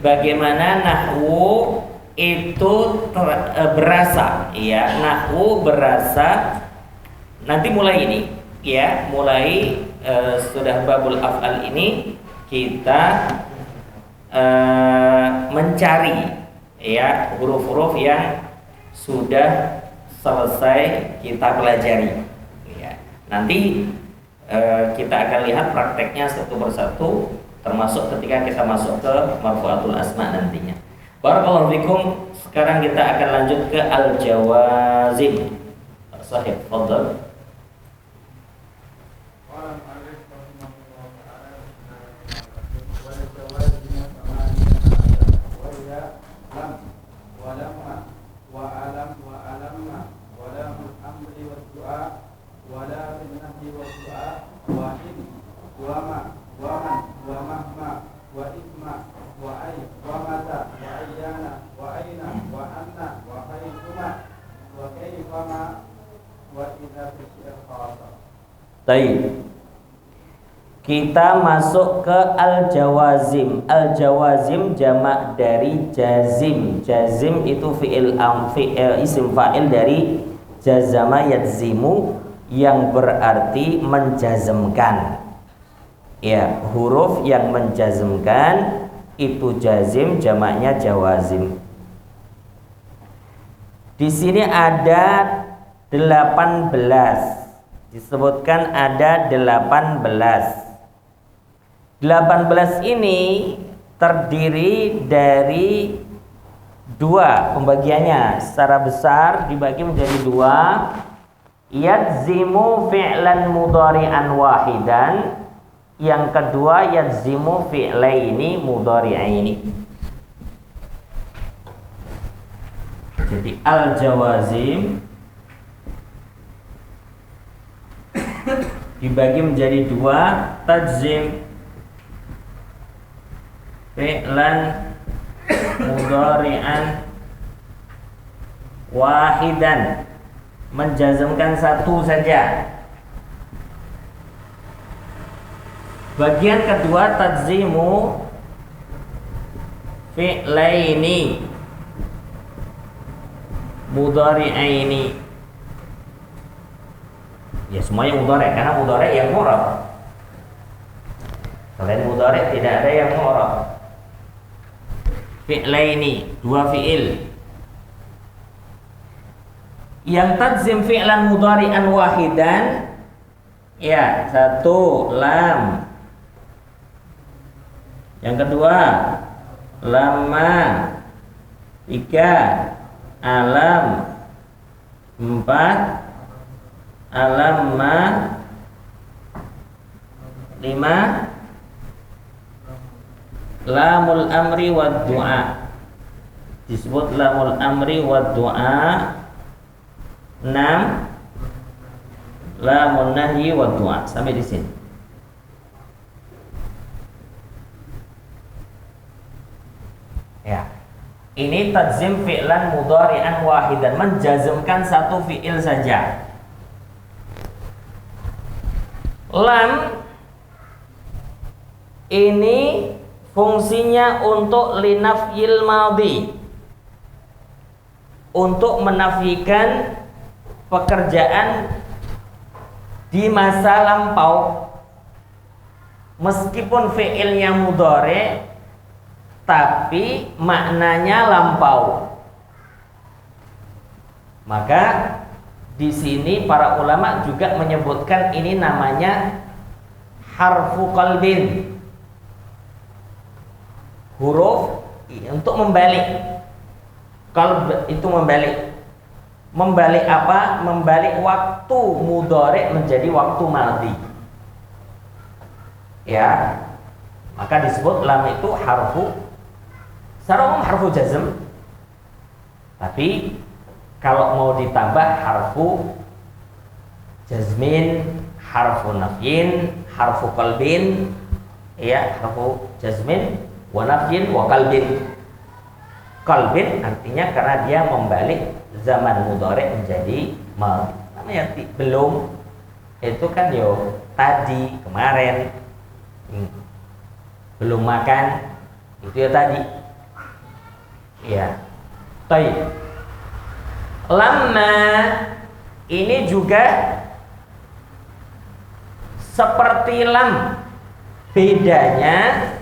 bagaimana nahwu itu berasa, ya. Nahwu berasa nanti mulai ini, ya, mulai sudah babul af'al ini kita mencari, ya, huruf-huruf yang sudah selesai kita pelajari, ya. Nanti kita akan lihat prakteknya satu persatu, termasuk ketika kita masuk ke marfu'atul asma nantinya. Barakallahu fikum. Sekarang kita akan lanjut ke al-jawazim. Sahih, fadhal. Baik. Kita masuk ke al-jawazim. Al-jawazim jamak dari jazim. Jazim itu fi'il isim fa'il dari jazama yajzimu, yang berarti menjazmkan. Ya, huruf yang menjazmkan itu jazim, jamaknya jawazim. Di sini ada 18. Disebutkan ada 18. 18 ini terdiri dari dua pembagiannya. Secara besar dibagi menjadi dua. Yajzimu fi'lan mudhari'an wahidan. Yang kedua yajzimu fi'laini mudhari'aini. Jadi al-jawazim dibagi menjadi dua. Tajzim fi'lan mudhari'an wahidan, menjazmkan satu saja. Bagian kedua tajzimu fi'laini mudhari'aini. Ya, semuanya mudhari', karena mudhari' yang mu'rab. Selain mudhari' tidak ada yang mu'rab. Fi'laini, dua fi'il. Yang tajzim fi'lan mudhari'an wahidan, ya, satu lam. Yang kedua lama. Tiga alam. Empat alamma. 5 lamul amri wad du'a, disebut lamul amri wad du'a. 6 lamun nahyi wad du'a. Sampai di sini. Ya. Ini tajzim fi'lan mudhari'an wahidan, menjazmkan satu fi'il saja. Lam ini fungsinya untuk linafyil madhi, untuk menafikan pekerjaan di masa lampau. Meskipun fi'ilnya mudhari' tapi maknanya lampau. Maka di sini para ulama juga menyebutkan ini namanya harfu qalbin. Huruf untuk membalik. Qalb itu membalik. Membalik apa? Membalik waktu mudhari' menjadi waktu madhi. Ya. Maka disebut lam itu harfu, secara umum harfu jazm. Tapi kalau mau ditambah harfu jazmin, harfu nafyin, harfu qalbin, ya, harfu jazmin wa nafyin wa qalbin. Qalbin artinya karena dia membalik zaman mudhari' menjadi madhi. Namanya belum, itu kan yo tadi, kemarin, belum makan, itu ya tadi. Ya. Baik. Lamma ini juga seperti lam, bedanya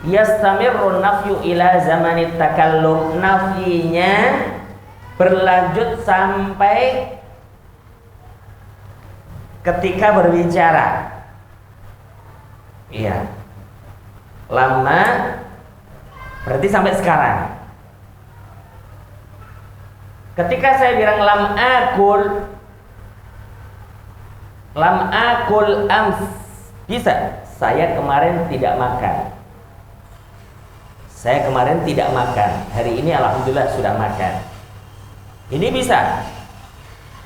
yastamirru nafyu ila zamanit takallum, nafyinya berlanjut sampai ketika berbicara. Iya. Lama berarti sampai sekarang. Ketika saya bilang lam akul ams, bisa saya kemarin tidak makan. Saya kemarin tidak makan. Hari ini alhamdulillah sudah makan. Ini bisa.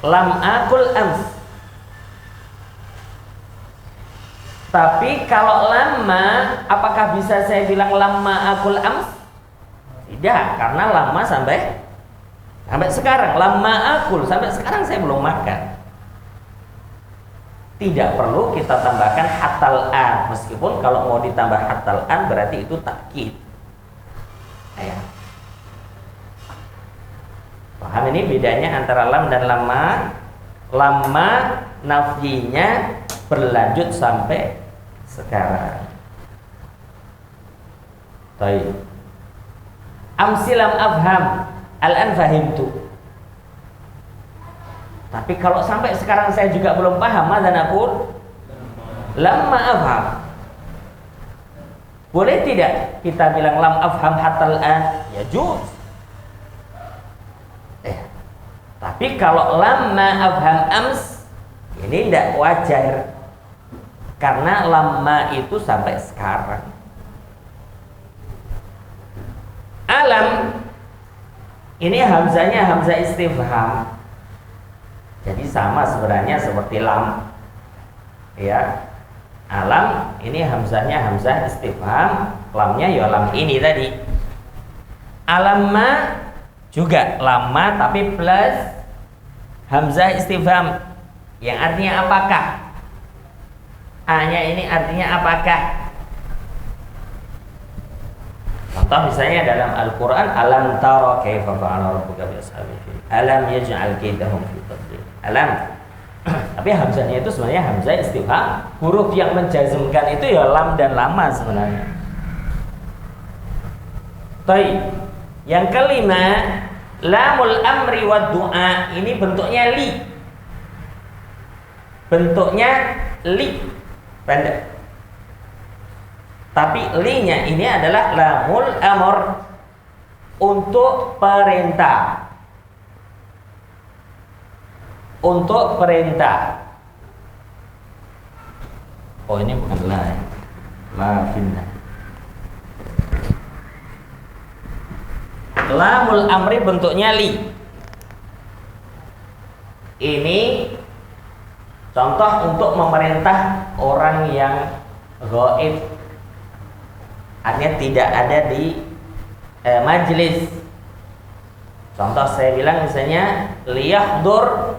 Lam akul ams. Tapi kalau lama, apakah bisa saya bilang lama akul ams? Tidak, karena lama sampai sekarang. Lama akul, sampai sekarang saya belum makan. Tidak perlu kita tambahkan hatal an, meskipun kalau mau ditambah hatal an berarti itu takkid. Ya. Paham ini bedanya antara lam dan lama? Lama nafyinya berlanjut sampai sekarang. Baik. Amsilam afham, al-an fahimtu. Tapi kalau sampai sekarang saya juga belum paham, madzan aqul? Lamma afham. Boleh tidak kita bilang lam afham hatta al-an? Ya juz. Tapi kalau lamma afham ams, ini tidak wajar. Karena lamma itu sampai sekarang. Alam ini hamzanya hamzah istifham. Jadi sama sebenarnya seperti lam. Ya. Alam ini hamzahnya hamzah istifham, lamnya ya lam ini tadi. Alamma juga lama tapi plus hamzah istifham yang artinya apakah? A-nya ini artinya apakah? Contoh misalnya dalam Al-Quran, alam tara kaifa fa'ala rabbuka bi ashabil fil, alam yaj'al kaidahum fi tadlil. Alam, tapi hamzahnya itu sebenarnya hamzah istifham. Huruf yang menjazmkan itu ya lam dan lama sebenarnya. Baik. Yang kelima, lamul amri wad du'a, ini bentuknya li. Bentuknya li, pendek. Tapi li-nya ini adalah lamul amr, untuk perintah. Untuk perintah. Oh, ini bukan la ya. La finna. Lamul amri bentuknya li. Ini contoh untuk memerintah orang yang ghaib, artinya tidak ada di majelis. Contoh saya bilang misalnya liyahdur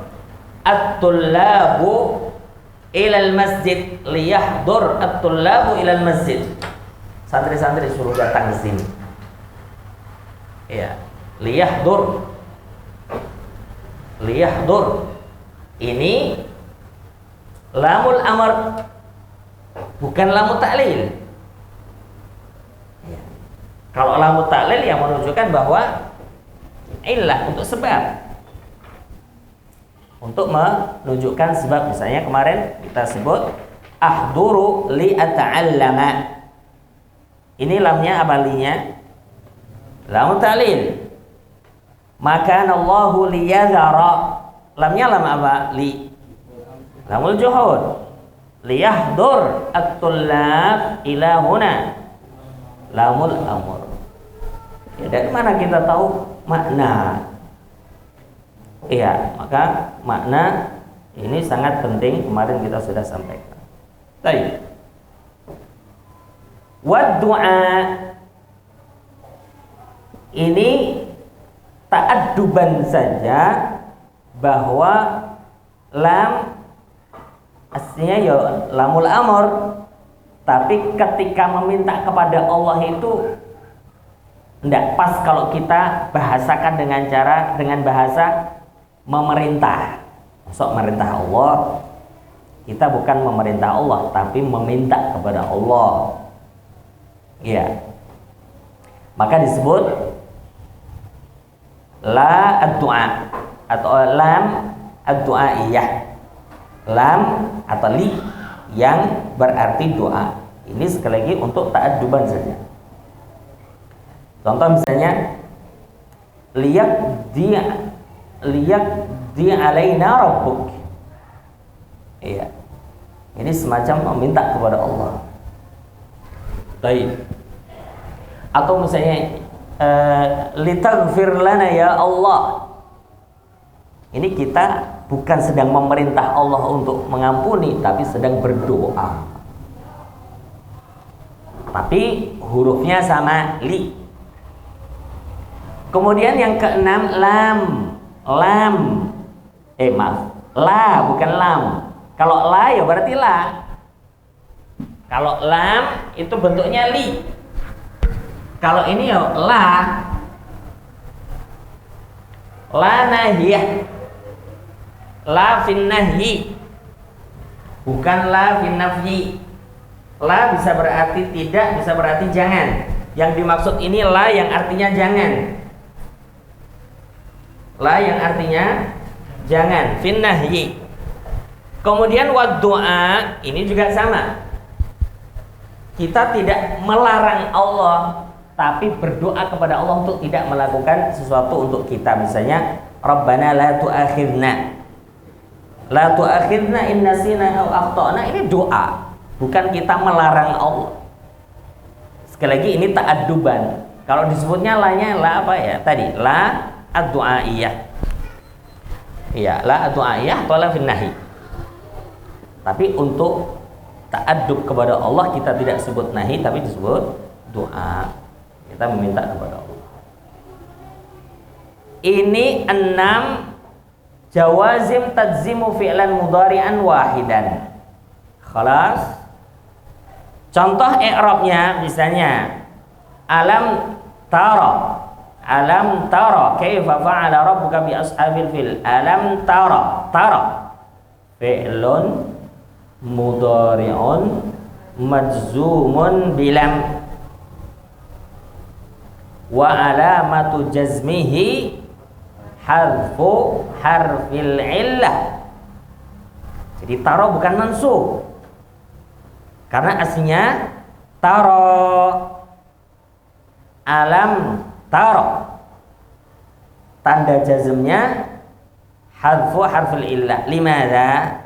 at-tullabu ilal masjid, liyahdur at-tullabu ilal masjid. Santri-santri suruh datang ke sini. Ya, liyahdur. Liyahdur. Ini lamul amr, bukan lamul ta'lil. Ya. Kalau lamul ta'lil yang menunjukkan bahwa illah, untuk sebab. Untuk menunjukkan sebab. Misalnya kemarin kita sebut ahduru li ata'allama. Ini lamnya apa linya? Lam ta'lil. Maka Allahu liyadhara. Lamnya lam apa? Li. Lamul juhud. Liyahdur at-tullab ila huna. Lamul amr. Ya, dari mana kita tahu makna? Iya, maka makna ini sangat penting, kemarin kita sudah sampaikan. Baik. Wad du'a ini ta'adduban saja bahwa lam aslinya ya lamul amr, tapi ketika meminta kepada Allah itu Enggak pas kalau kita bahasakan dengan bahasa memerintah. Masuk merintah Allah. Kita bukan memerintah Allah, tapi meminta kepada Allah. Iya. Maka disebut la ad-du'a atau lam ad-du'aiyah. Lam atau li yang berarti doa. Ini sekali lagi untuk ta'adduban saja. Contoh misalnya liyaqdi alaina rabbuk. Iya. Ini semacam meminta kepada Allah. Baik. Atau misalnya litaghfir lana ya Allah. Ini kita bukan sedang memerintah Allah untuk mengampuni, tapi sedang berdoa. Tapi hurufnya sama li. Kemudian yang keenam lam. La bukan lam. Kalau la ya berarti la. Kalau lam itu bentuknya li. Kalau ini ya la. La nahiyah. La fin nahyi. Bukan la fin nafyi. La bisa berarti tidak, bisa berarti jangan. Yang dimaksud ini la yang artinya jangan. La yang artinya jangan, fin nahyi. Kemudian wa du'a ini juga sama. Kita tidak melarang Allah, tapi berdoa kepada Allah untuk tidak melakukan sesuatu untuk kita. Misalnya Rabbana la tu'akhidna. La tu'akhidna in nasina aw akhtana. Ini doa, bukan kita melarang Allah. Sekali lagi ini ta'adduban. Kalau disebutnya lanya la apa ya? Tadi la ad-du'aiyah. Iya, la ad-du'aiyah atau la fin nahi. Tapi untuk ta'addub kepada Allah kita tidak sebut nahi, tapi disebut doa. Kita meminta kepada Allah. Ini 6 jawazim tajzimu fi'lan mudhari'an wahidan. Khalas. Contoh i'rabnya misalnya alam tara kaifa fa'ala rabbuka bi ashabil fil. Alam tara fi'lun mudhari'un majzumun bilam wa alamatu jazmihi harfu harfil illah. Jadi taro bukan mansub, karena aslinya taro. Alam taro, tanda jazmnya harfu harfil illah. Limadha?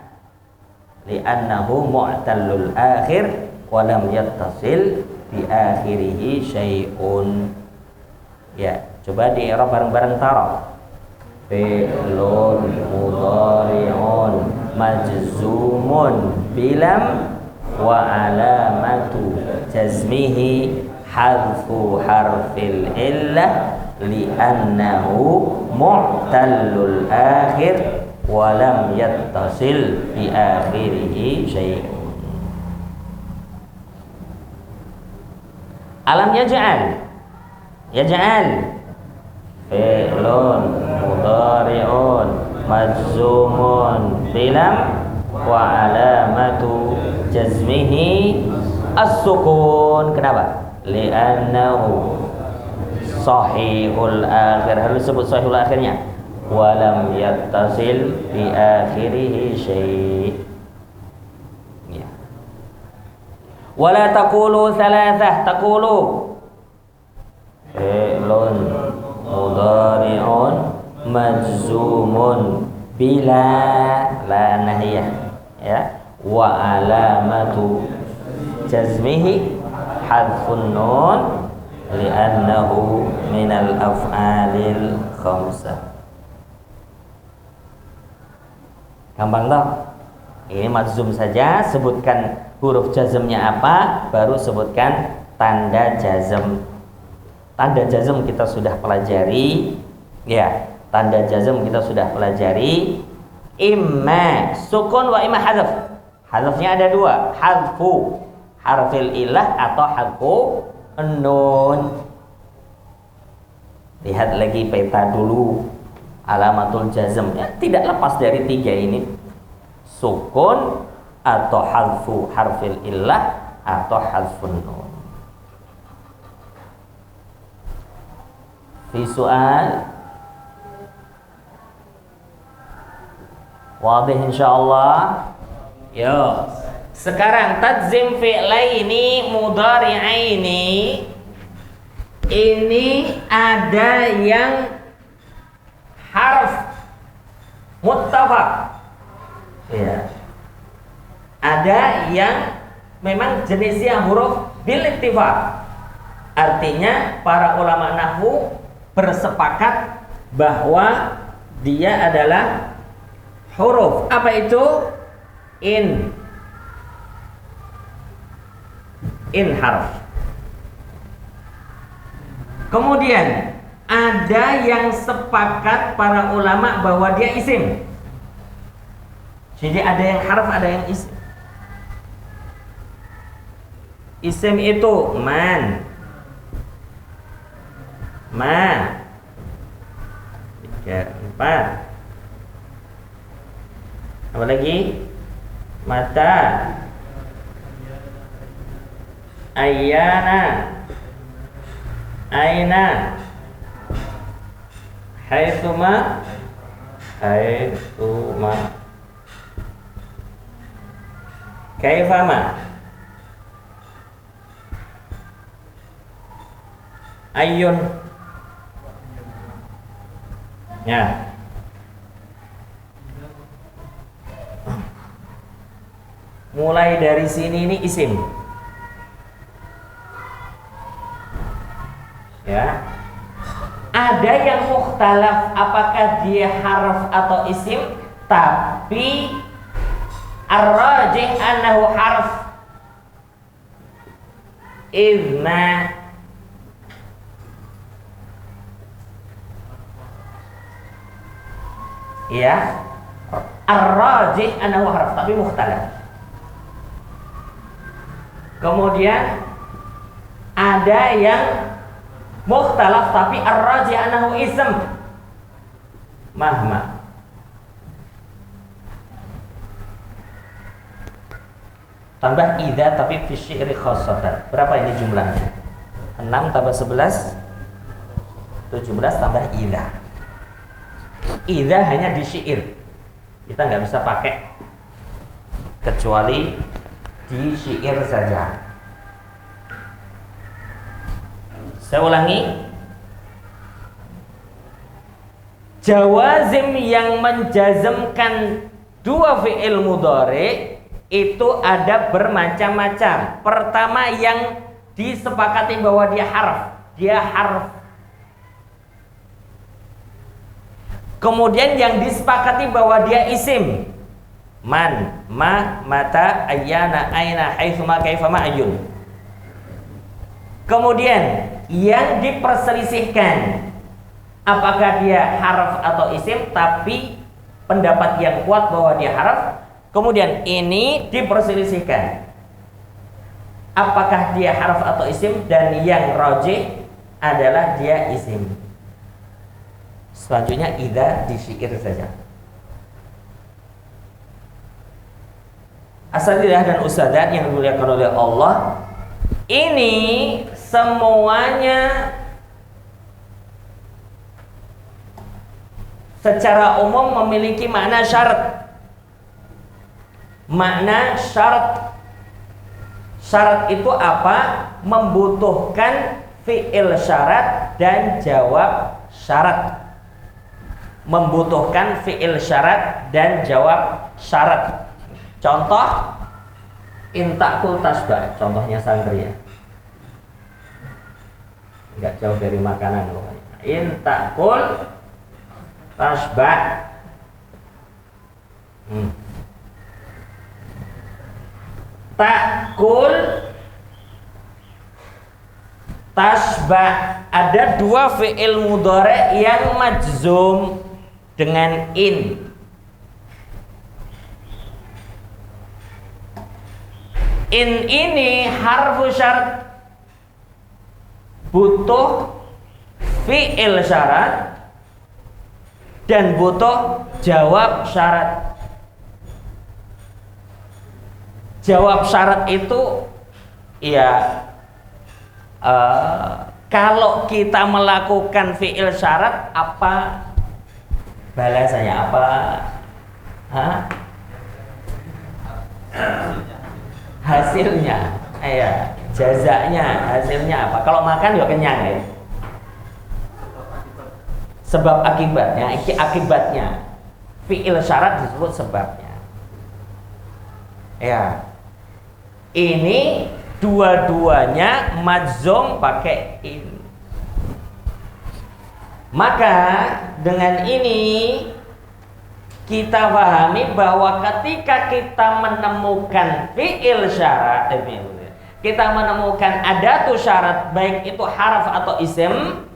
Li'annahu mu'tallul akhir wa lam yattasil bi akhirihi syai'un. Ya, coba di i'rab bareng-bareng taro. Fi'lun mudhari'un majzumun bilam wa alamatu jazmihi hadfu harfil illah li'annahu mu'tallul akhir wa lam yattasil bi akhirihi syai'un. Alam yaj'al fi'lun mudhari'un majzumun bilam wa alamatu jazmihi as-sukun. Kenapa? Li'annahu sahihul akhir. Harus disebut sahihul akhirnya. Walam yattasil bi akhirihi syai'. Ya. Wala taqulu thalathah. Taqulu fi'lun mudhari'un majzumun bila la nahiyah, ya, wa alamatu jazmihi hadfun nun li'annahu minal af'alil khamsah. Gampang toh? Ini majzum saja, sebutkan huruf jazmnya apa, baru sebutkan tanda jazm. Tanda jazm kita sudah pelajari, ya. Tanda jazm kita sudah pelajari. Imma sukun wa imma hadf. Hadfnya ada dua, hadfu harfil ilah atau hadfu nun. Lihat lagi peta dulu alamatul jazm ya, tidak lepas dari tiga ini, sukun atau hadfu harfil illah atau hadfun nun. Fi soal wadih insyaallah. Yo, sekarang tadzim fi'laini mudhari'aini ini ada yang harf muttafaq ya, ada yang memang jenisnya huruf bil ittifaq, artinya para ulama nahwu bersepakat bahwa dia adalah huruf apa itu? In harf. Kemudian ada yang sepakat para ulama bahwa dia isim. Jadi ada yang harf, ada yang isim. Isim itu man, ma, 3, 4. Apa lagi? Mata, ayyana, aina, haitsuma, kaifama, ayyun. Ya. Mulai dari sini ini isim. Ya. Ada yang mukhtalaf apakah dia harf atau isim, tapi ar-rajih annahu harf. Idna ya, ar-rajih annahu harf tapi mukhtalaf. Kemudian ada yang mukhtalaf tapi ar-rajih annahu ism. Mahma. Tambah idza tapi fi syi'ri khassatan. Berapa ini jumlahnya? 6 tambah 11 17 tambah idza. Idza hanya di syair. Kita nggak bisa pakai kecuali di syair saja. Saya ulangi. Jawazim yang menjazmkan dua fi'il mudhari itu ada bermacam-macam. Pertama yang disepakati bahwa dia harf. Kemudian yang disepakati bahwa dia isim. Man, ma, mata, ayyana, aina, haitsuma, kaifama, ayyun. Kemudian yang diperselisihkan apakah dia harf atau isim, tapi pendapat yang kuat bahwa dia harf. Kemudian ini diperselisihkan apakah dia harf atau isim, dan yang rajih adalah dia isim. Selanjutnya idza di syair saja. Asatidzah dan ustadzat yang dimuliakan oleh Allah, ini semuanya secara umum memiliki makna syarat. Makna syarat. Syarat itu apa? Membutuhkan fi'il syarat dan jawab syarat. Membutuhkan fi'il syarat dan jawab syarat. Contoh, intakul tasbah. Contohnya santri ya, nggak jauh dari makanan loh. Intakul tasbah. Takul tasbah. Ada dua fi'il mudhari yang majzum dengan in. In ini harfu syarat, butuh fi'il syarat dan butuh jawab syarat. Jawab syarat itu ya kalau kita melakukan fi'il syarat apa balasannya, apa hasilnya, ya jazanya, hasilnya apa? Kalau makan ya kenyang ya. Sebab akibatnya, akibatnya fi'il syarat disebut sebabnya. Ya, ini dua-duanya majzum pakai in. Maka dengan ini kita pahami bahwa ketika kita menemukan fi'il syarat, kita menemukan adatu syarat, baik itu harf atau isim,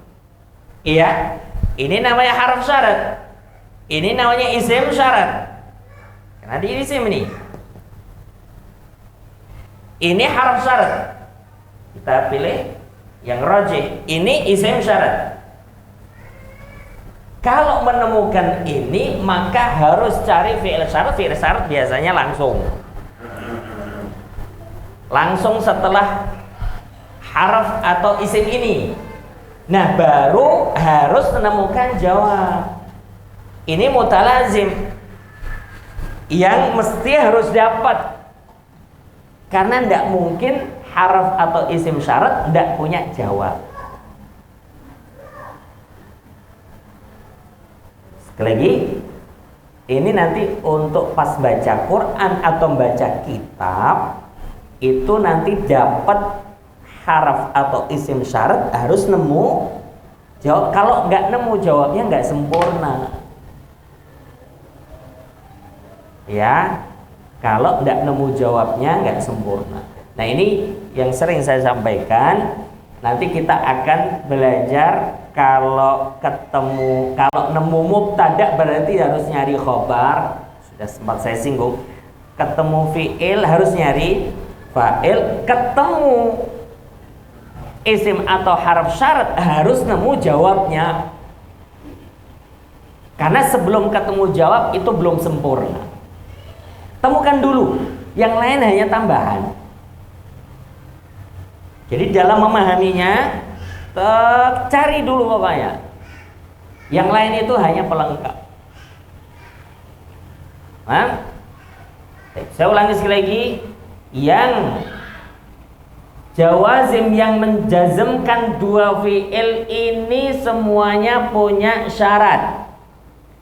iya, ini namanya harf syarat, ini namanya isim syarat. Karena di isim ini harf syarat, kita pilih yang rajih, ini isim syarat. Kalau menemukan ini maka harus cari fi'il syarat. Fi'il syarat biasanya langsung setelah harf atau isim ini. Nah, baru harus menemukan jawab. Ini mutalazim yang mesti harus dapat. Karena tidak mungkin harf atau isim syarat tidak punya jawab. Sekali lagi, ini nanti untuk pas baca Quran atau baca kitab, itu nanti dapat harf atau isim syarat harus nemu jawab. Kalau nggak nemu jawabnya nggak sempurna. Ya, kalau nggak nemu jawabnya nggak sempurna. Nah, ini yang sering saya sampaikan. Nanti kita akan belajar kalau nemu mubtada berarti harus nyari khobar. Sudah sempat saya singgung. Ketemu fi'il harus nyari fa'il. Ketemu isim atau harf syarat harus nemu jawabnya. Karena sebelum ketemu jawab itu belum sempurna. Temukan dulu, yang lain hanya tambahan. Jadi dalam memahaminya, cari dulu pokoknya. Yang lain itu hanya pelengkap. Saya ulangi sekali lagi, yang jawazim yang menjazmkan dua fi'il ini semuanya punya syarat,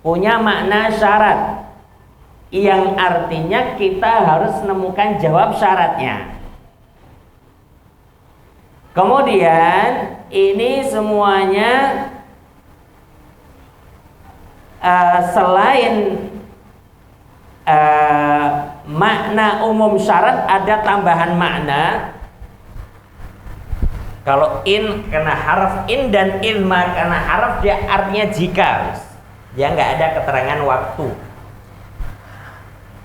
punya makna syarat, yang artinya kita harus menemukan jawab syaratnya. Kemudian ini semuanya selain makna umum syarat, ada tambahan makna. Kalau in kena harf in dan ilma kena harf, dia artinya jika. Dia nggak ada keterangan waktu.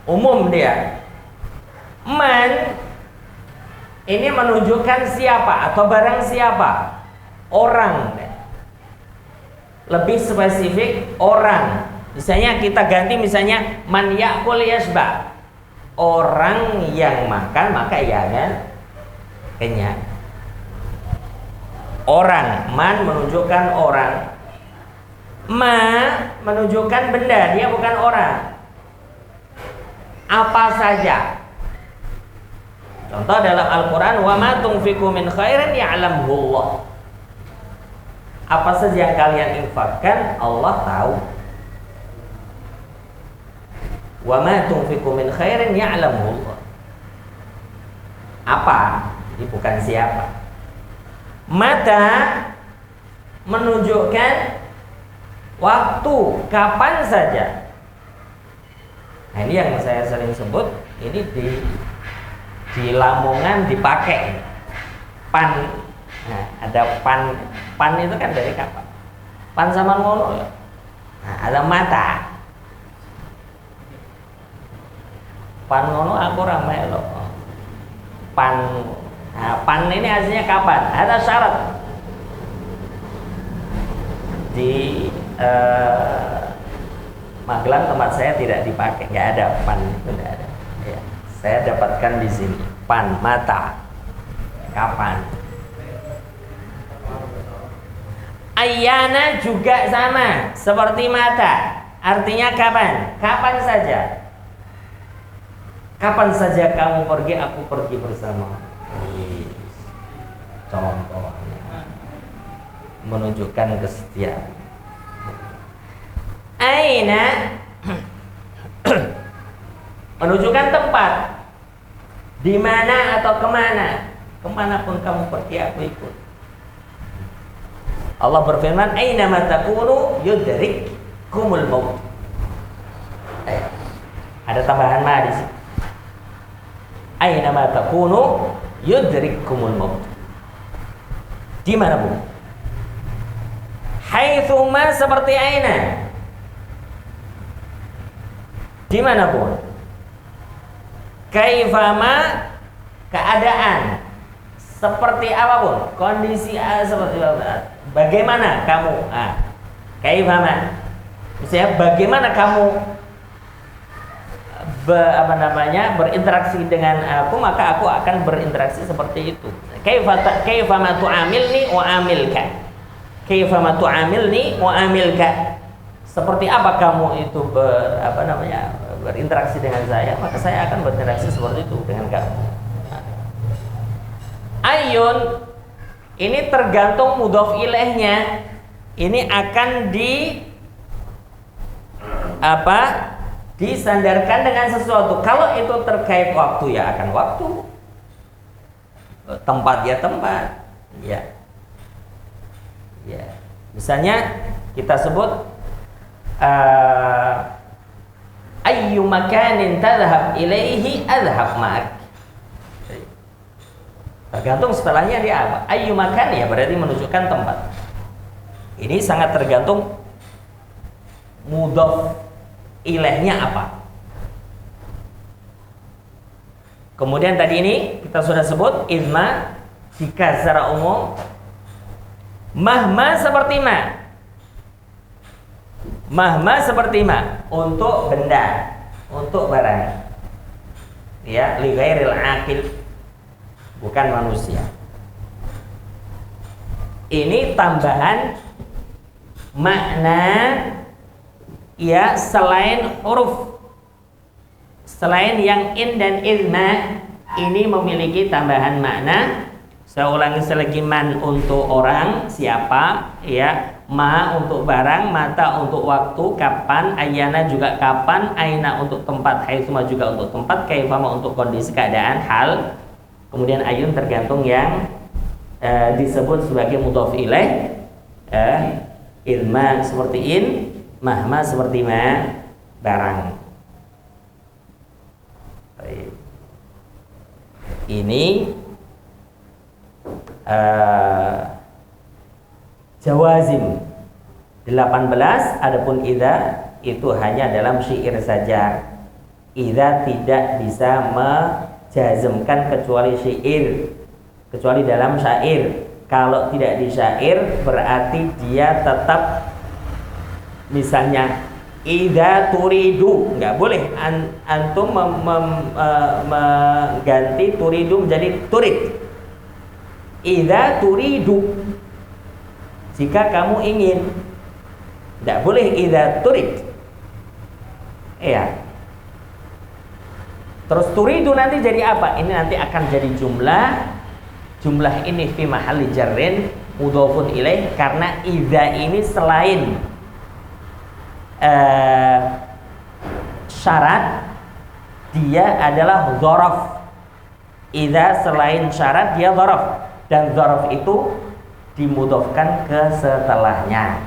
Umum dia. Man ini menunjukkan siapa atau barang siapa, orang. Lebih spesifik orang. Misalnya kita ganti, misalnya man ya'kul yashba, orang yang makan maka ia akan kenyang. Orang, man menunjukkan orang, ma menunjukkan benda, dia bukan orang. Apa saja. Contoh dalam Al-Quran, wa ma tunfiqu min khairin ya'lamhu Allah. Apa saja yang kalian infakkan, Allah tahu. Wa ma tunfiqu min khairin ya'lamhu Allah. Apa? Ini bukan siapa. Mata menunjukkan waktu, kapan saja. Nah, ini yang saya sering sebut, ini di Lamongan dipakai pan. Nah, ada pan itu kan dari kapan? Pan sama ngono ya. Nah, ada mata. Pan ngono aku ramai loh. Pan. Nah, pan ini hasilnya kapan? Ada syarat. di Magelang tempat saya tidak dipakai, nggak ada pan itu, nggak ada. Ya. Saya dapatkan di sini pan mata. Kapan? Ayyana juga sama seperti mata, artinya kapan? Kapan saja. Kapan saja kamu pergi, aku pergi bersama. Contohnya menunjukkan kesetiaan. Aina menunjukkan tempat, di mana atau kemana. Kemanapun kamu pergi, aku ikut. Allah berfirman, aina ma takunu yudrikkumul maut. Ada tambahan ma di sini. Aina ma takunu yudrikkumul maut. Di mana pun. Haitsu ma seperti aina. Di mana pun. Kaifama keadaan. Seperti apapun, kondisi seperti apa. Bagaimana kamu? Kaifama. Misalnya bagaimana kamu berinteraksi dengan aku, maka aku akan berinteraksi seperti itu. Kaifama tu'amilni wa amilka. Kaifama tu'amilni wa amilka. Seperti apa kamu itu berinteraksi dengan saya, maka saya akan berinteraksi seperti itu dengan kamu. Ayun ini tergantung mudhof ilaihnya. Ini akan disandarkan dengan sesuatu. Kalau itu terkait waktu, ya akan waktu. Tempat ya tempat. Ya. Ya. Misalnya kita sebut ayyu makanin tadhhab ilaihi adhhab ma'ak. Tergantung setelahnya dia apa. Ayyu makan ya berarti menunjukkan tempat. Ini sangat tergantung mudhof ilaihnya apa. Kemudian tadi ini kita sudah sebut izma jika secara umum. Mahma seperti ma. Mahma seperti ma untuk benda, untuk barang. Ya, li ghairil aqil, bukan manusia. Ini tambahan makna ya selain huruf, selain yang in dan izma, ini memiliki tambahan makna. Saya ulangi selagi, man untuk orang, siapa, ya, ma untuk barang, mata untuk waktu, kapan, ayana juga kapan, aina untuk tempat, haitsuma juga untuk tempat, kaifama untuk kondisi keadaan, hal. Kemudian ayun tergantung yang disebut sebagai mudhof ilaih. Ilma seperti in, mahma seperti ma, barang. Ini jawazim 18. Adapun idza itu hanya dalam syair saja. Idza tidak bisa jazmkan kecuali syair, kecuali dalam syair. Kalau tidak di syair berarti dia tetap, misalnya idza turidu, nggak boleh antum mengganti turidu menjadi turid. Idza turidu, jika kamu ingin, nggak boleh idza turid. Iya. Terus turidu nanti jadi apa? Ini nanti akan jadi jumlah. Jumlah ini fi mahalli jarrin mudhofun ilaih, karena idza ini selain syarat dia adalah dzaraf. Idza selain syarat dia dzaraf, dan dzaraf itu dimudhofkan ke setelahnya.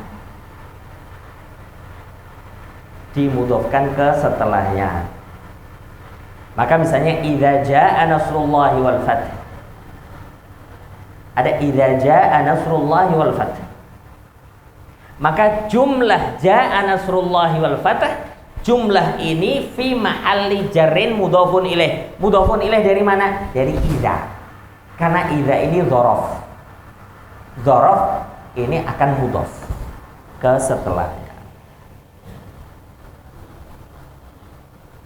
Dimudhofkan ke setelahnya. Maka misalnya idza jaa nasrullahi wal fath. Ada idza jaa nasrullahi wal fath. Maka jumlah jaa nasrullahi wal fath, jumlah ini fi mahalli jarrin mudhofun ilaih. Mudhofun ilaih dari mana? Dari idza. Karena idza ini dzaraf. Dzaraf ini akan mudhof. ke setelahnya.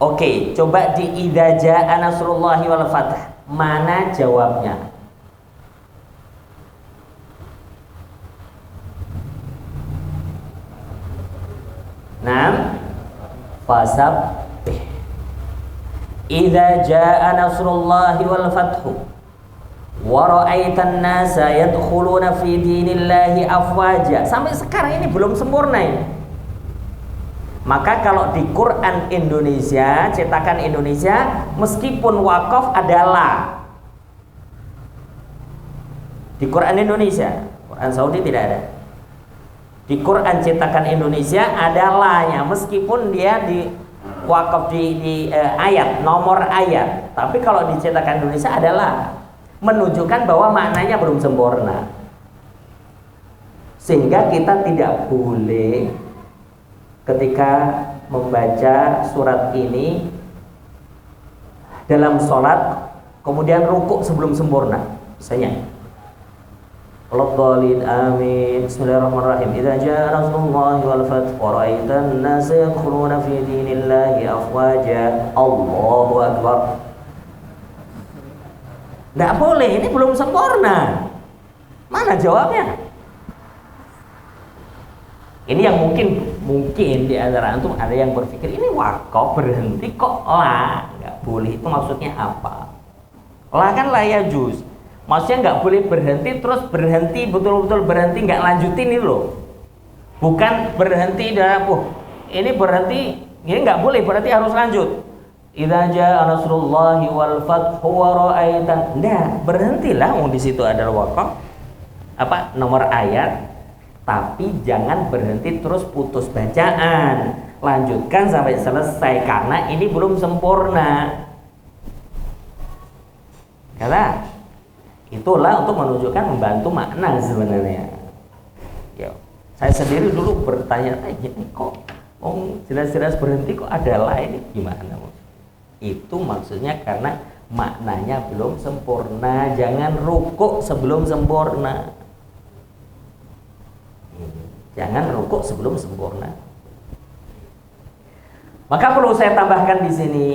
Oke, coba di idza jaa nasrullahi wal fath. Mana jawabnya? Naam, fasabbih. Idza jaa nasrullahi wal fathu wa ra'aitan nasa yadkhuluna fi dinillahi afwaja. Sampai sekarang ini belum sempurna ini. Maka kalau di Quran Indonesia, cetakan Indonesia, meskipun wakaf adalah di Quran Indonesia, Quran Saudi tidak ada. Di Quran cetakan Indonesia ada la-nya, meskipun dia di wakaf di ayat, nomor ayat. Tapi kalau di cetakan Indonesia adalah menunjukkan bahwa maknanya belum sempurna. Sehingga kita tidak boleh ketika membaca surat ini dalam sholat kemudian rukuk sebelum sempurna. Misalnya Al-Dhalin amin. Bismillahirrahmanirrahim. Idza jaa nasrullahi wal fath wa ra'aitan nasa yadkhuluna fi dinillahi afwaja. Allahu akbar. Tidak boleh, ini belum sempurna. Mana jawabnya? Ini yang mungkin di antara antum ada yang berpikir ini wakaf berhenti kok la, nggak boleh, itu maksudnya apa? La kan la yajuz, maksudnya nggak boleh berhenti terus berhenti betul-betul berhenti nggak lanjutin itu loh, bukan berhenti dalam ini berhenti ini nggak boleh, berarti harus lanjut. Idza jaa nasrullahi wal fathu wa ra'aitan, nggak berhentilah, di situ adalah wakaf apa nomor ayat. Tapi jangan berhenti terus putus bacaan, lanjutkan sampai selesai karena ini belum sempurna. Karena itulah untuk menunjukkan membantu makna sebenarnya. Yo, saya sendiri dulu bertanya-tanya, kok jelas-jelas berhenti kok ada lain, gimana? Itu maksudnya karena maknanya belum sempurna. Jangan rukuk sebelum sempurna. Jangan rukuk sebelum sempurna. Maka perlu saya tambahkan di sini,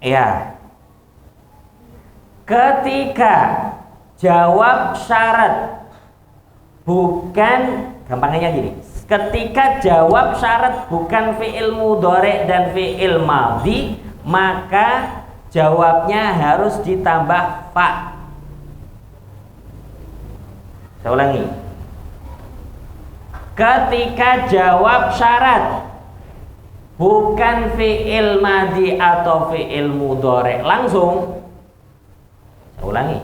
ya, ketika jawab syarat bukan, gampangnya gini, ketika jawab syarat bukan fi'il mudhari dan fi'il madhi, maka jawabnya harus ditambah fa. Saya ulangi. Ketika jawab syarat bukan fi'il madhi atau fi'il mudhari langsung, saya ulangi,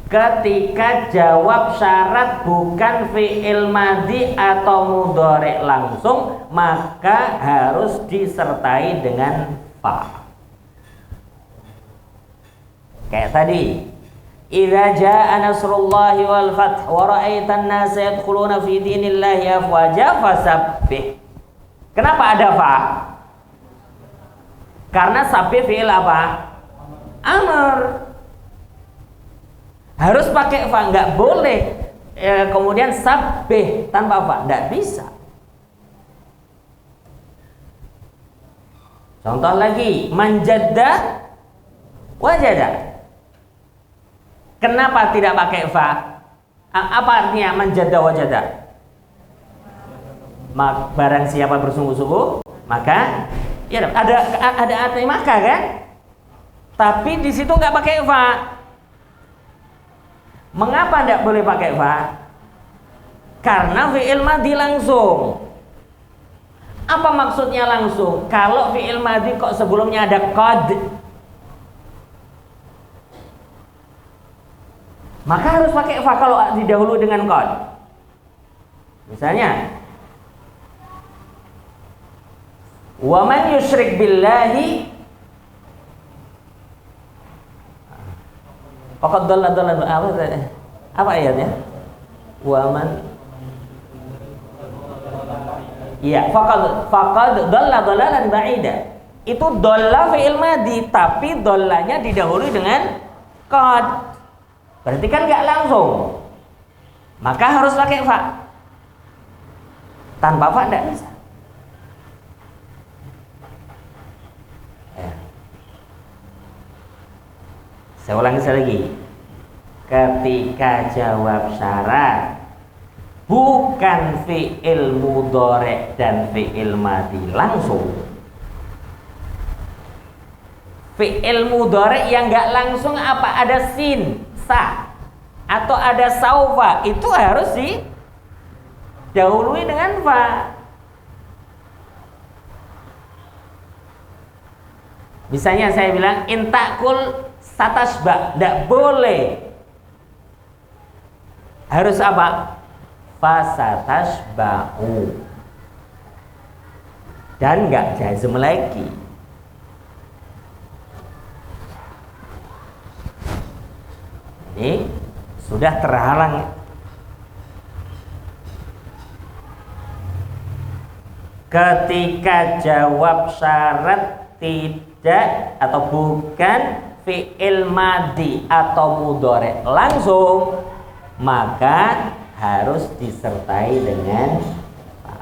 ketika jawab syarat bukan fi'il madhi atau mudhari langsung, maka harus disertai dengan fa. Kayak tadi, idza jaa nasrullahi wal fath wa ra'aitan nasa yadkhuluna fi dinillahi afwaja fasabbih. Kenapa ada fa? Karena sabbih fi'il apa? Amr. Harus pakai fa, nggak boleh kemudian sabbih tanpa fa, nggak bisa. Contoh lagi, manjadda wajada. Kenapa tidak pakai fa? Apa artinya manjadda wajada? Barang siapa bersungguh-sungguh, maka ya ada arti maka kan? Tapi di situ nggak pakai fa. Mengapa tidak boleh pakai fa? Karena fi'il madhi langsung. Apa maksudnya langsung? Kalau fi'il madhi kok sebelumnya ada qad, maka harus pakai fa kalau didahului dengan qad. Misalnya, wa man yusyrik billahi faqad dhalla dhalalan apa ayatnya? Wa man ya faqad dhalla dhalalan ba'ida. Itu dhalla fi'il madhi, tapi dhallanya didahului dengan qad. Berarti kan nggak langsung, maka harus pakai fa. Tanpa fa tidak bisa. Ya. Saya ulangi sekali lagi. Ketika jawab syarat bukan fi'il mudhari' dan fi'il madhi langsung. Fi'il mudhari' yang enggak langsung apa? Ada sin, sa, atau ada saufa, itu harus didahului dengan fa. Misalnya saya bilang intakul satasba, tidak boleh. Harus apa? Fasatasba'u. Dan enggak jazm lagi. Ini sudah terhalang. Ketika jawab syarat tidak atau bukan fi'il madhi atau mudhari' langsung, maka harus disertai dengan fa.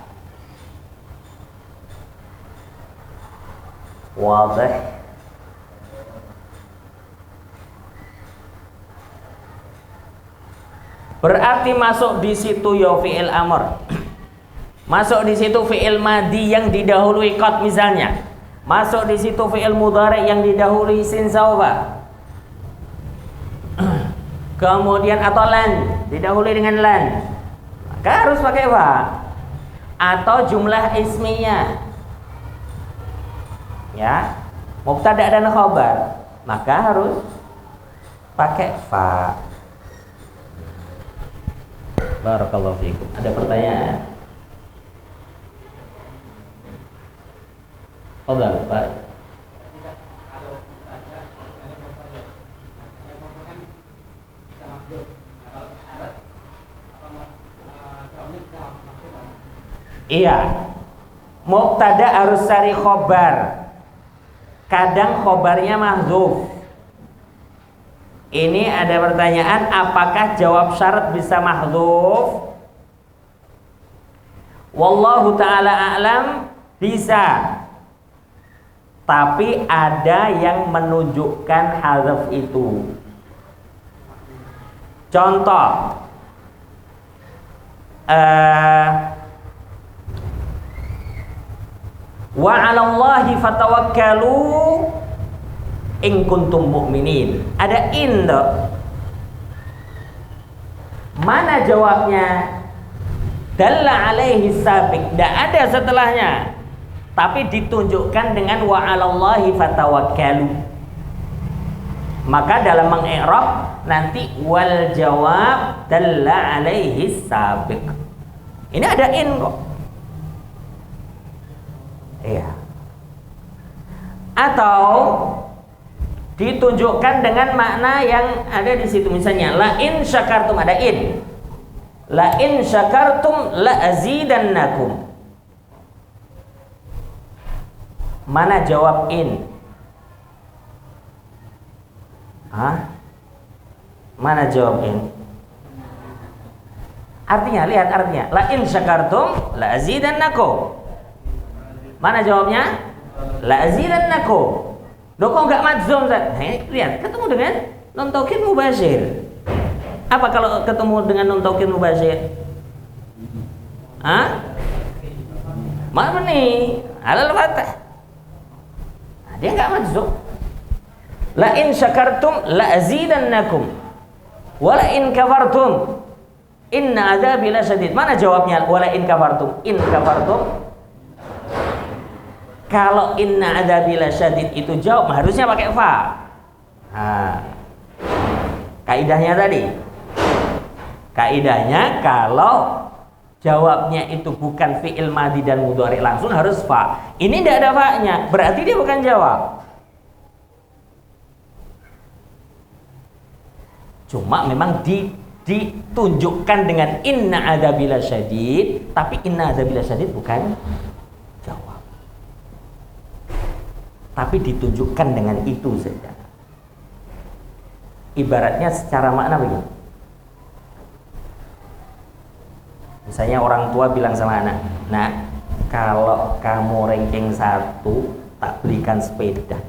Wadih. Berarti masuk di situ ya fi'il amr. Masuk di situ fi'il madhi yang didahului qad misalnya. Masuk di situ fi'il mudhari' yang didahului sin saufa. Kemudian atau lan, didahului dengan lan, maka harus pakai fa. Atau jumlah ismiyah, ya, mubtada dan khabar, maka harus pakai fa. Barakallahu fiikum. Ada pertanyaan? Fadhal, Pak. Iya, mubtada harus cari khobar. Kadang khobarnya mahdzuf. Ini ada pertanyaan, apakah jawab syarat bisa mahdzuf? Wallahu ta'ala a'lam, bisa. Tapi ada yang menunjukkan hadzaf itu. Contoh, wa 'alallahi fatawakkalu in kuntum mu'minin. Ada in tuh. Mana jawabnya? Dalla alaihi sabiq. Tidak ada setelahnya. Tapi ditunjukkan dengan wa 'alallahi fatawakkalu. Maka dalam mengi'rab nanti wal jawab dalla alaihi sabiq. Ini ada in kok. Iya. Atau ditunjukkan dengan makna yang ada di situ, misalnya la in syakartum, ada in. La in syakartum la azidannakum. Mana jawab in? Hah? Mana jawab in? Artinya, lihat artinya. La in syakartum la azidannakum. Mana jawabnya? La azidannakum. Loh kok enggak madzum, Ustaz? Lihat, ketemu dengan nun taukid mubashir. Apa kalau ketemu dengan nun taukid mubashir? Hah? Mabni alal fathah. Nah, dia enggak madzum. La in syakartum la azidannakum. Wa la in kafartum inna adzabi lasyadid. Mana jawabnya? Wa la in kafartum. In kafartum. Kalau inna adzabi lasyadid itu jawab harusnya pakai fa. Nah, kaidahnya tadi. Kaidahnya kalau jawabnya itu bukan fi'il madhi dan mudhari langsung harus fa. Ini tidak ada fa-nya, berarti dia bukan jawab. Cuma memang ditunjukkan dengan inna adzabi lasyadid, tapi inna adzabi lasyadid bukan jawab. Tapi ditunjukkan dengan itu saja. Ibaratnya secara makna begini. Misalnya orang tua bilang sama anak, "Nah, kalau kamu ranking 1, tak belikan sepeda.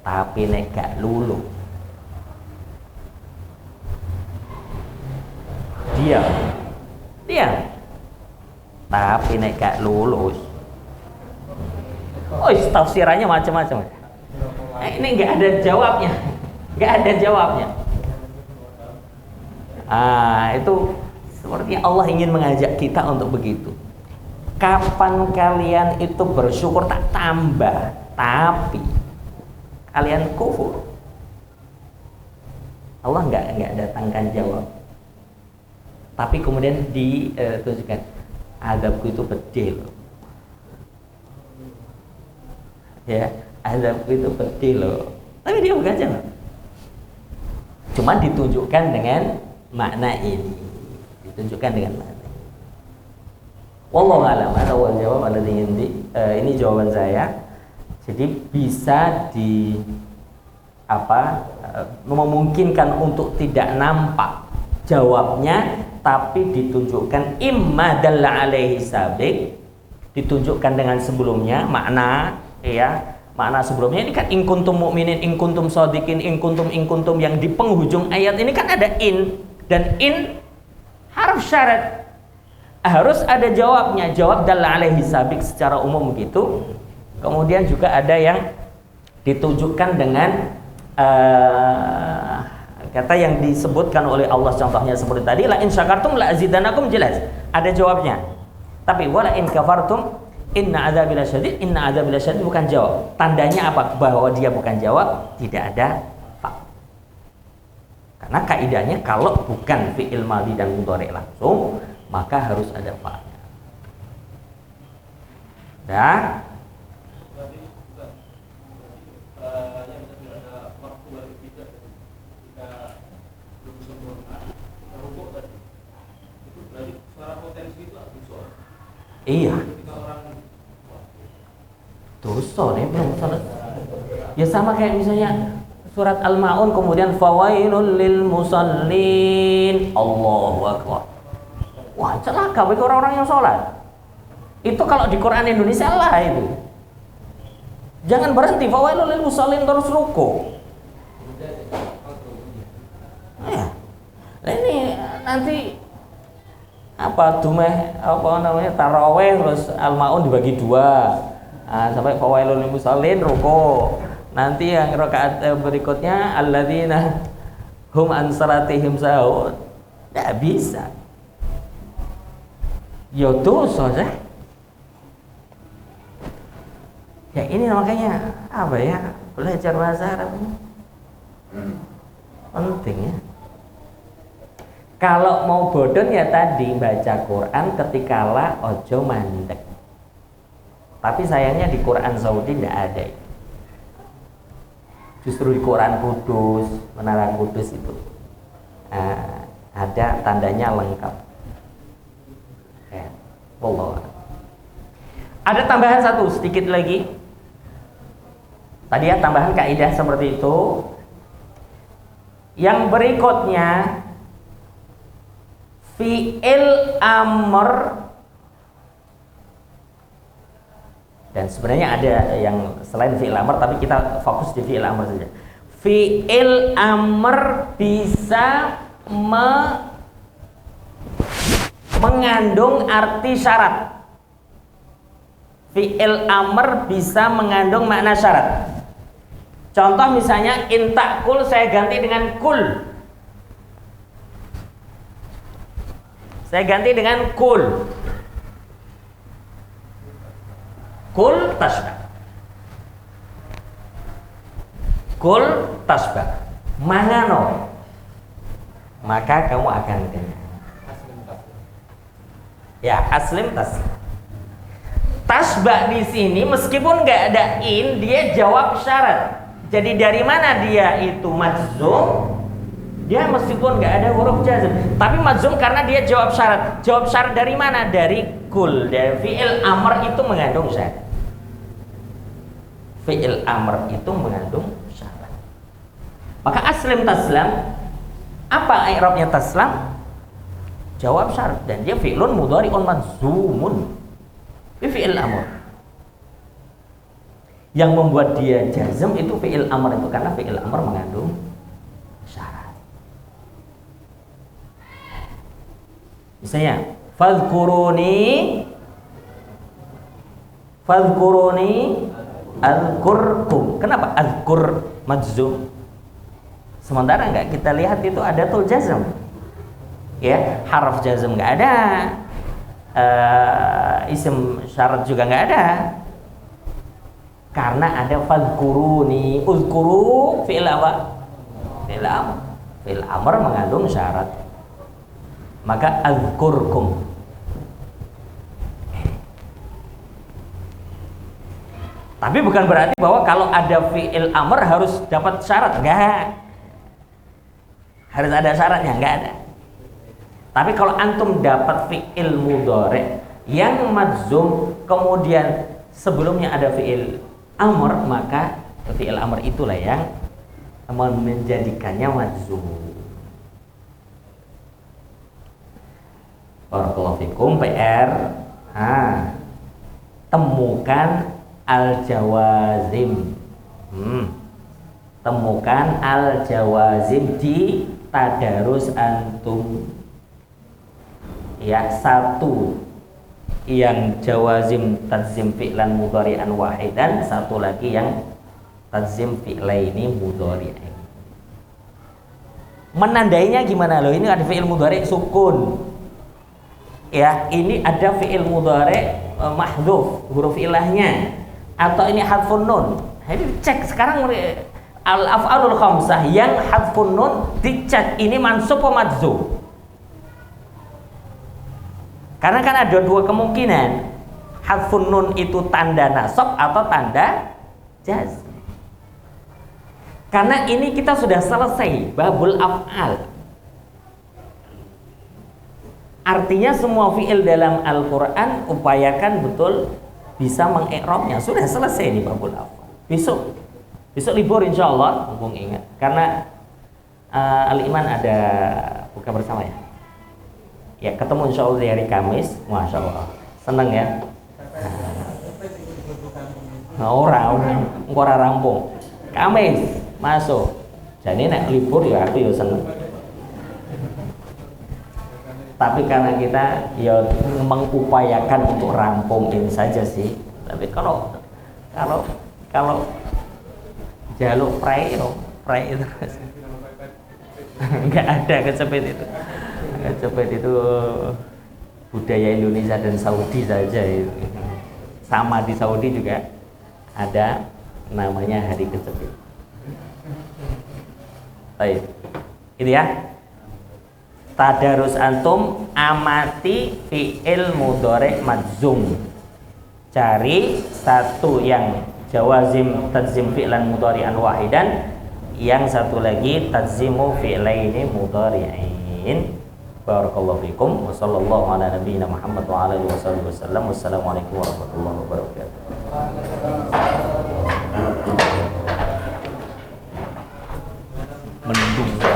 Tapi nek gak lulu." Dia. Tapi nek gak lulus. Oh, tafsirannya macam-macam. Ini nggak ada jawabnya. Itu sepertinya Allah ingin mengajak kita untuk begitu. Kapan kalian itu bersyukur tak tambah, tapi kalian kufur, Allah nggak datangkan jawab. Tapi kemudian ditunjukkan azabku itu pedih loh. Ya, azabku itu pedih loh. Tapi dia bukan jawab. Cuma ditunjukkan dengan makna ini. Wallahu a'lam. Awal jawab ada ini jawaban saya. Jadi bisa memungkinkan untuk tidak nampak jawabnya, tapi ditunjukkan imma dalla alaihi sabiq, ditunjukkan dengan sebelumnya makna sebelumnya ini kan in kuntum mu'minin, in kuntum shadiqin, in kuntum yang di penghujung ayat ini kan ada in, dan in harf syarat, harus ada jawabnya, jawab dalla alaihi sabiq secara umum begitu. Kemudian juga ada yang ditunjukkan dengan kata yang disebutkan oleh Allah, contohnya seperti tadi, la in syakartum la azidanakum, jelas ada jawabnya. Tapi wala in kafartum inna adzabil syadid bukan jawab. Tandanya apa? Bahwa dia bukan jawab, tidak ada fa. Karena kaidahnya kalau bukan fi'il madhi dan mudhari langsung, maka harus ada fa. Dah. Iya. Dosa nih belum selesai. Ya sama kayak misalnya surat Al-Maun kemudian fawailul lil musallin. Allahu akbar. Wah, celaka bagi orang-orang yang sholat. Itu kalau di Quran Indonesia lah itu. Jangan berhenti fawailul lil musallin terus ruku. Ya. Nah, ini nanti taraweh terus Al-Maun dibagi 2. Sampai fawailul lil musallin ruku. Nanti yang rakaat berikutnya alladzina hum an salatihim sahun. Enggak bisa. Ya dosa sih. Ya ini makanya belajar bahasa Arab penting ya. Kalau mau bodon ya tadi baca Quran ketikala ojo mandek. Tapi sayangnya di Quran Saudi tidak ada. Justru di Quran Kudus, Menara Kudus itu ada tandanya lengkap. Wallah. Ada tambahan satu sedikit lagi. Tadi ya tambahan kaidah seperti itu. Yang berikutnya fi'il amr, dan sebenarnya ada yang selain fi'il amr, tapi kita fokus di fi'il amr saja. Fi'il amr bisa mengandung arti syarat. Fi'il amr bisa mengandung makna syarat. Contoh misalnya intakul saya ganti dengan kul. Saya ganti dengan kul. Kul tasbah. Kul tasbah. Mangano. Maka kamu akan kenyang. Ya, aslim tasbah. Tasbah di sini meskipun nggak ada in, dia jawab syarat. Jadi dari mana dia itu majzum? Dia meskipun nggak ada huruf jazm, tapi majzum karena dia jawab syarat. Jawab syarat dari mana? Dari kul. Dari fi'il amr itu mengandung syarat. Fi'il amr itu mengandung syarat. Maka aslim taslam, apa i'rabnya taslam? jawab syarat, dan dia fi'lun mudhari'un majzumun bi fi'il amr. Yang membuat dia jazm itu fi'il amr itu, karena fi'il amr mengandung syarat. Misalnya fadhkuruni azkurkum. Kenapa azkur majzum? Sementara enggak kita lihat itu ada tul jazm. Ya, harf jazm enggak ada. Isim syarat juga enggak ada. Karena ada fadhkuruni, uzkuru fi'il apa? Fi'il amr. Fi'il amr mengandung syarat. Maka azkurkum. Tapi bukan berarti bahwa kalau ada fi'il amr harus dapat syarat, enggak. Harus ada syaratnya, enggak ada. Tapi kalau antum dapat fi'il mudhari' yang majzum, kemudian sebelumnya ada fi'il amr, maka fi'il amr itulah yang menjadikannya majzum. Barakallahu fikum. PR. Temukan al-jawazim. Temukan al-jawazim di tadarus antum. Ya, satu yang jawazim tadzim fi'lan mudhari'an wahidan, satu lagi yang tadzim fi'laini mudhari'ain. Menandainya gimana loh? Ini ada fi'il mudhari' sukun. Ya, ini ada fi'il mudhari' mahdhuf huruf ilahnya, atau ini hadfun nun. Jadi cek sekarang al-af'alul khamsah yang hadfun nun, dicek ini mansub atau majzum. Karena kan ada dua kemungkinan, hadfun nun itu tanda nasab atau tanda jazm. Karena ini kita sudah selesai babul af'al. Artinya semua fi'il dalam Al-Quran upayakan betul bisa mengi'rabnya. Sudah selesai nih babul af'al. Besok libur insya Allah, mumpung ingat. Karena Al-Iman ada buka bersama ya. Ya, ketemu insya Allah di hari Kamis. Masya Allah, seneng ya. Nah, orang rampung. Kamis masuk. Jadi nek libur ya aku ya seneng. Tapi karena kita ya mengupayakan untuk rampungin saja sih. Tapi kalau jaluk pray itu nggak ada kecepet itu. Kecepet itu budaya Indonesia dan Saudi saja itu. Sama di Saudi juga ada namanya hari kecepet. Baik. Ini ya. Tadarus antum amati fi'il mudhari' majzum. Cari satu yang jawazim tadzim fi'lan mudhari'an wahidan, yang satu lagi tadzimu fi'laini mudhari'ain. Barakallahu fikum wa sallallahu ala nabiyyina Muhammad wa ala alihi wasallam. Wassalamualaikum warahmatullahi wabarakatuh. Mendung.